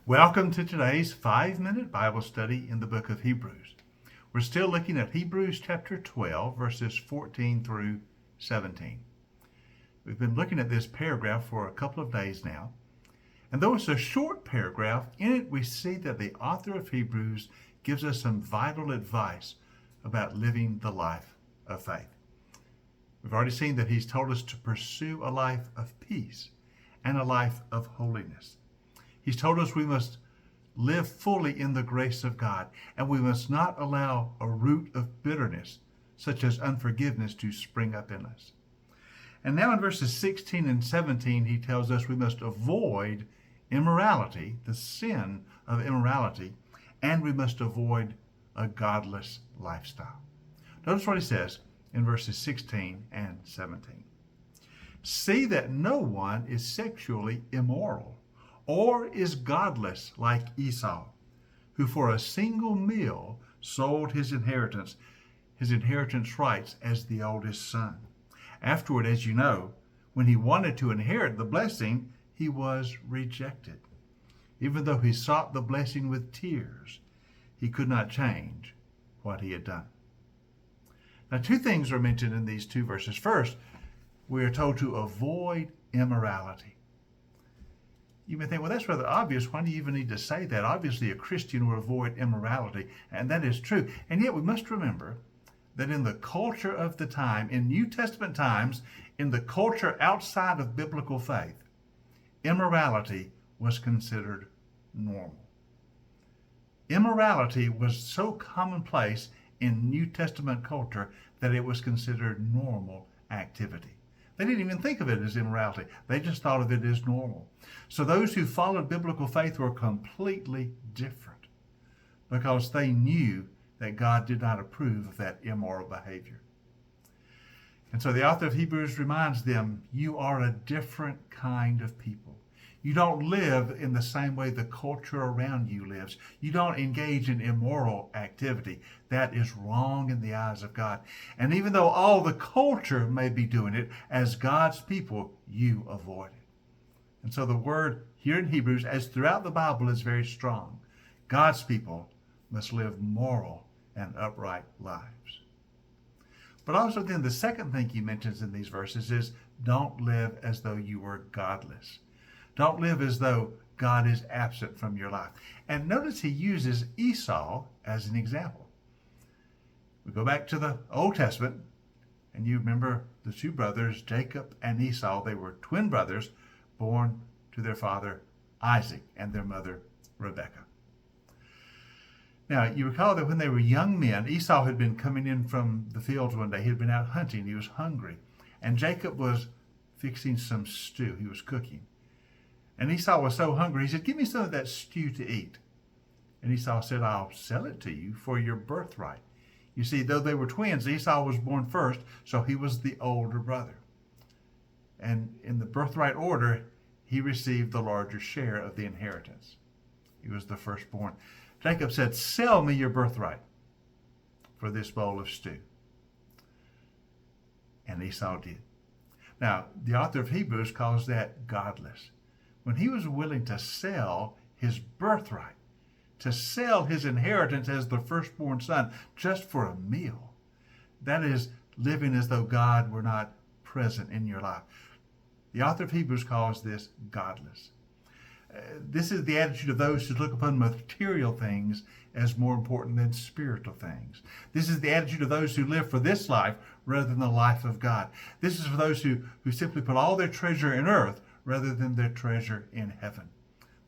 Welcome to today's 5-minute Bible study in the book of Hebrews. We're still looking at Hebrews chapter 12, verses 14 through 17. We've been looking at this paragraph for a couple of days now. And though it's a short paragraph, in it we see that the author of Hebrews gives us some vital advice about living the life of faith. We've already seen that he's told us to pursue a life of peace and a life of holiness. He's told us we must live fully in the grace of God, and we must not allow a root of bitterness, such as unforgiveness, to spring up in us. And now in verses 16 and 17, he tells us we must avoid immorality, the sin of immorality, and we must avoid a godless lifestyle. Notice what he says in verses 16 and 17. See that no one is sexually immoral, or is godless like Esau, who for a single meal sold his inheritance rights as the oldest son. Afterward, as you know, when he wanted to inherit the blessing, he was rejected. Even though he sought the blessing with tears, he could not change what he had done. Now, two things are mentioned in these two verses. First, we are told to avoid immorality. You may think, well, that's rather obvious. Why do you even need to say that? Obviously, a Christian will avoid immorality, and that is true. And yet we must remember that in the culture of the time, in New Testament times, in the culture outside of biblical faith, immorality was considered normal. Immorality was so commonplace in New Testament culture that it was considered normal activity. They didn't even think of it as immorality. They just thought of it as normal. So those who followed biblical faith were completely different because they knew that God did not approve of that immoral behavior. And so the author of Hebrews reminds them, you are a different kind of people. You don't live in the same way the culture around you lives. You don't engage in immoral activity. That is wrong in the eyes of God. And even though all the culture may be doing it, as God's people, you avoid it. And so the word here in Hebrews, as throughout the Bible, is very strong. God's people must live moral and upright lives. But also then the second thing he mentions in these verses is don't live as though you were godless. Don't live as though God is absent from your life. And notice he uses Esau as an example. We go back to the Old Testament, and you remember the two brothers, Jacob and Esau. They were twin brothers born to their father Isaac and their mother Rebekah. Now, you recall that when they were young men, Esau had been coming in from the fields one day. He had been out hunting. He was hungry. And Jacob was fixing some stew. He was cooking. And Esau was so hungry, he said, give me some of that stew to eat. And Esau said, I'll sell it to you for your birthright. You see, though they were twins, Esau was born first, so he was the older brother. And in the birthright order, he received the larger share of the inheritance. He was the firstborn. Jacob said, sell me your birthright for this bowl of stew. And Esau did. Now, the author of Hebrews calls that godless. When he was willing to sell his birthright, to sell his inheritance as the firstborn son just for a meal, that is living as though God were not present in your life. The author of Hebrews calls this godless. This is the attitude of those who look upon material things as more important than spiritual things. This is the attitude of those who live for this life rather than the life of God. This is for those who simply put all their treasure in earth rather than their treasure in heaven.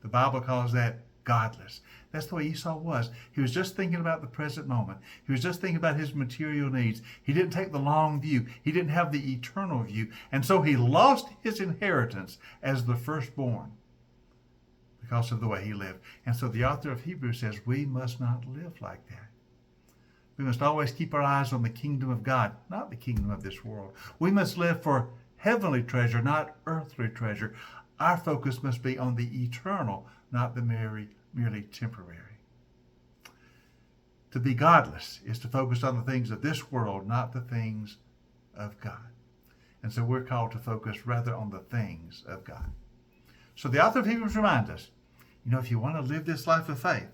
The Bible calls that godless. That's the way Esau was. He was just thinking about the present moment. He was just thinking about his material needs. He didn't take the long view. He didn't have the eternal view. And so he lost his inheritance as the firstborn because of the way he lived. And so the author of Hebrews says we must not live like that. We must always keep our eyes on the kingdom of God, not the kingdom of this world. We must live for heavenly treasure, not earthly treasure. Our focus must be on the eternal, not the merely temporary. To be godless is to focus on the things of this world, not the things of God. And so we're called to focus rather on the things of God. So the author of Hebrews reminds us, You know, if you want to live this life of faith,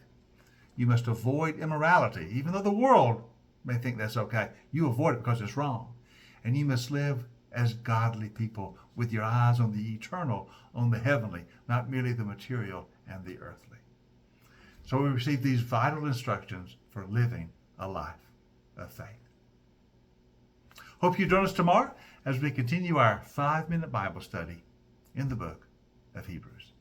you must avoid immorality. Even though the world may think that's okay, you avoid it because it's wrong. And you must live as godly people with your eyes on the eternal, on the heavenly, not merely the material and the earthly. So we receive these vital instructions for living a life of faith. Hope you join us tomorrow as we continue our 5-minute Bible study in the book of Hebrews.